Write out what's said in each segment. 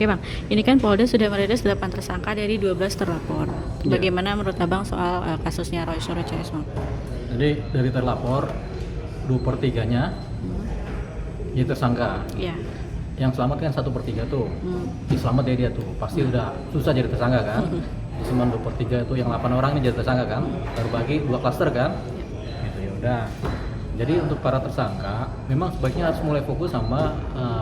Oke Bang, ini kan Polda sudah merilis 8 tersangka dari 12 terlapor. Iya. Bagaimana menurut Abang soal kasusnya Roy Suryo CS Bang? Jadi dari terlapor 2/3-nya jadi tersangka. Iya. Yang selamat kan 1/3 tuh. Hmm. Selamat dia tuh. Pasti udah susah jadi tersangka kan. Cuma 2/3 itu yang 8 orang ini jadi tersangka kan. Terbagi 2 klaster kan. Gitu ya udah. Jadi untuk para tersangka memang sebaiknya harus mulai fokus sama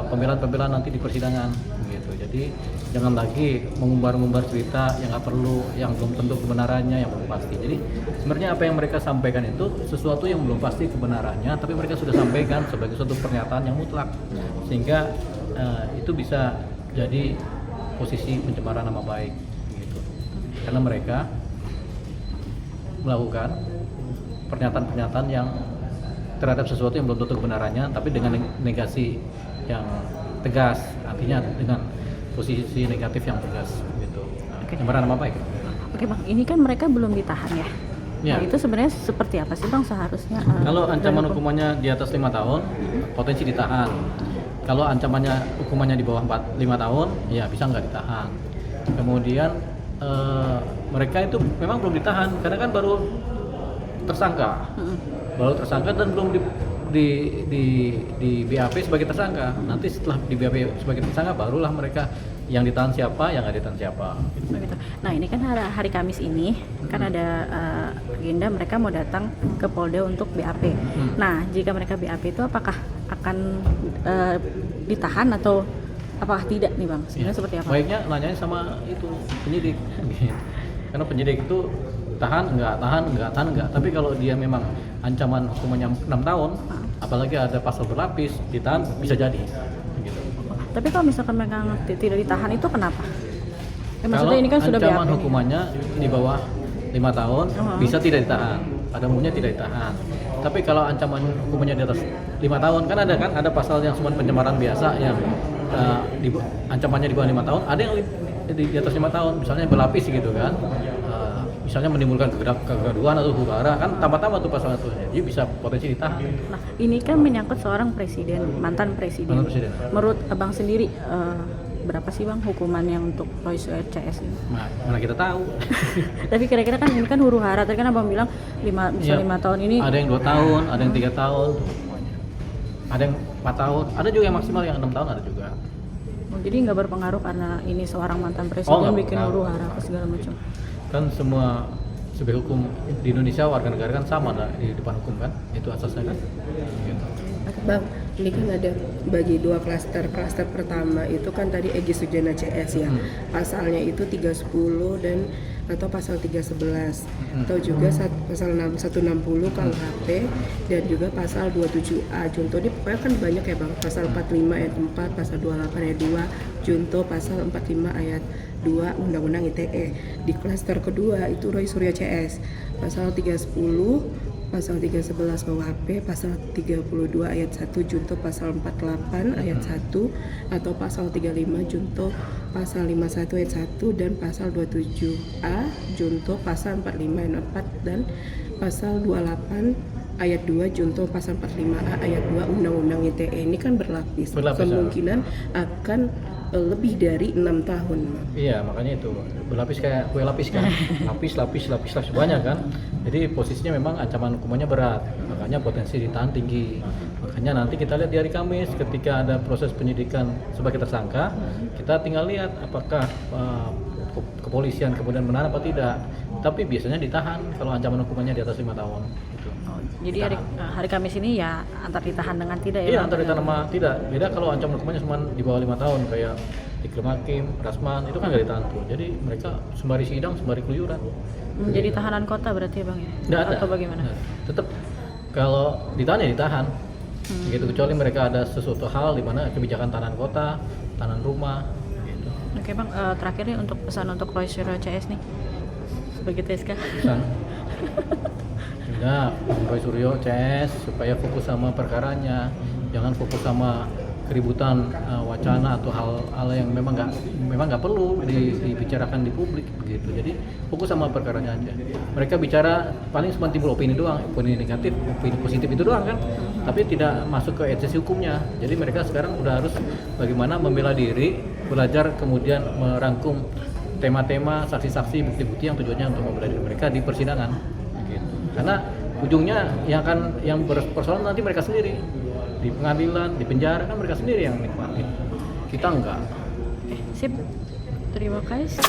pembelaan-pembelaan nanti di persidangan gitu. Jadi jangan lagi mengumbar-ngumbar cerita yang nggak perlu, yang belum tentu kebenarannya, yang belum pasti. Jadi sebenarnya apa yang mereka sampaikan itu sesuatu yang belum pasti kebenarannya, tapi mereka sudah sampaikan sebagai suatu pernyataan yang mutlak, sehingga itu bisa jadi posisi pencemaran nama baik gitu. Karena mereka melakukan pernyataan-pernyataan yang terhadap sesuatu yang belum tentu kebenarannya, tapi dengan negasi yang tegas, artinya dengan posisi negatif yang tegas gitu. Pencemaran nama baik. Oke Bang, ini kan mereka belum ditahan ya? Ya. Nah, itu sebenarnya seperti apa sih Bang seharusnya? Kalau ancaman hukumannya di atas 5 tahun, potensi ditahan. Kalau ancamannya hukumannya di bawah 5 tahun, ya bisa nggak ditahan. Kemudian mereka itu memang belum ditahan karena kan baru tersangka. Baru tersangka dan belum di BAP sebagai tersangka. Nanti setelah di BAP sebagai tersangka barulah mereka yang ditahan siapa, yang nggak ditahan siapa. Begitu. Nah ini kan hari Kamis ini kan ada agenda mereka mau datang ke Polda untuk BAP. Nah jika mereka BAP itu apakah akan ditahan atau apakah tidak nih Bang? Sebenarnya seperti apa? Baiknya nanyanya sama itu penyidik. Karena penyidik itu tahan enggak. Tapi kalau dia memang ancaman hukumannya 6 tahun, apalagi ada pasal berlapis, ditahan bisa jadi. Gitu. Tapi kalau misalkan mereka tidak ditahan itu kenapa? Maksudnya Kalau ini kan sudah ancaman BAP. hukumannya di bawah 5 tahun, bisa tidak ditahan. Pada umumnya tidak ditahan. Tapi kalau ancaman hukumannya di atas 5 tahun, kan ada pasal yang cuma pencemaran biasa yang ancamannya di bawah 5 tahun, ada yang di atas 5 tahun, misalnya berlapis gitu kan. Misalnya menimbulkan kegaduhan atau huru-hara, kan tambah-tambah tuh pasal itu, jadi bisa potensi ditahan. Nah ini kan menyangkut seorang presiden, mantan presiden. Menurut Abang sendiri berapa sih Bang hukumannya untuk Roy Suryo CS ini? Nah, mana kita tahu. Tapi kira-kira kan ini kan huru-hara, tadi kan Abang bilang 5 tahun ini. Ada yang 2 tahun, ada yang 3 tahun, ada yang 4 tahun, ada juga yang maksimal yang 6 tahun ada juga. Jadi nggak berpengaruh karena ini seorang mantan presiden bikin huru-hara apa segala macam. Kan semua subjek hukum di Indonesia, warga negara kan sama di depan hukum kan, itu asasnya kan. Gitu. Bang, ini kan ada bagi 2 klaster. Klaster pertama itu kan tadi Egy Sujana CS ya. Pasalnya itu 310 dan atau pasal 311 atau juga pasal 160 KUHP dan juga pasal 27A junto. Ini pokoknya kan banyak ya Bang. Pasal 45 ayat 4, pasal 28 ayat 2 junto, pasal 45 ayat 2 Undang-Undang ITE. Di klaster kedua itu Roy Suryo CS, pasal 310, pasal 311 KUHP, pasal 32 ayat 1 junto, pasal 48 ayat 1 atau pasal 35 junto, pasal 51 ayat 1 dan pasal 27A junto, pasal 45 ayat 4 dan pasal 28 ayat 2 junto, pasal 45A ayat 2 Undang-Undang ITE. Ini kan berlapis. Kemungkinan akan lebih dari 6 tahun. Iya, makanya itu berlapis kayak kue lapis kan. lapis banyak kan. Jadi posisinya memang ancaman hukumannya berat, makanya potensi ditahan tinggi. Makanya nanti kita lihat di hari Kamis ketika ada proses penyidikan sebagai tersangka, kita tinggal lihat apakah kepolisian kemudian benar apa tidak. Tapi biasanya ditahan kalau ancaman hukumannya di atas 5 tahun. Gitu. Jadi hari Kamis ini ya antar ditahan dengan tidak ya? Iya, antar ditahan sama tidak. Beda kalau ancaman hukumannya cuma di bawah 5 tahun kayak Dikrim Hakim, Rasman, itu kan nggak ditahan tuh. Jadi mereka sembari sidang, sembari keluyuran. Menjadi tahanan kota berarti ya Bang ya? Nggak ada. Atau bagaimana? Tetap kalau ditahan ya ditahan. Gitu, kecuali mereka ada sesuatu hal di mana kebijakan tahanan kota, tahanan rumah. Gitu. Oke Bang, terakhir nih untuk pesan untuk Roy Suryo CS nih sebagai TSK. Pesan. Ya, Roy Suryo CS supaya fokus sama perkaranya, jangan fokus sama keributan wacana atau hal yang memang nggak perlu dibicarakan di publik begitu. Jadi fokus sama perkaranya aja. Mereka bicara paling cuma timbul opini doang, opini negatif, opini positif itu doang kan, tapi tidak masuk ke esensi hukumnya. Jadi mereka sekarang udah harus bagaimana membela diri belajar kemudian merangkum tema-tema, saksi-saksi, bukti-bukti yang tujuannya untuk membela diri mereka di persidangan. Gitu. Karena ujungnya yang berpersoalan nanti mereka sendiri di pengadilan, di penjara kan mereka sendiri yang nikmati. Kita enggak. Sip, terima kasih.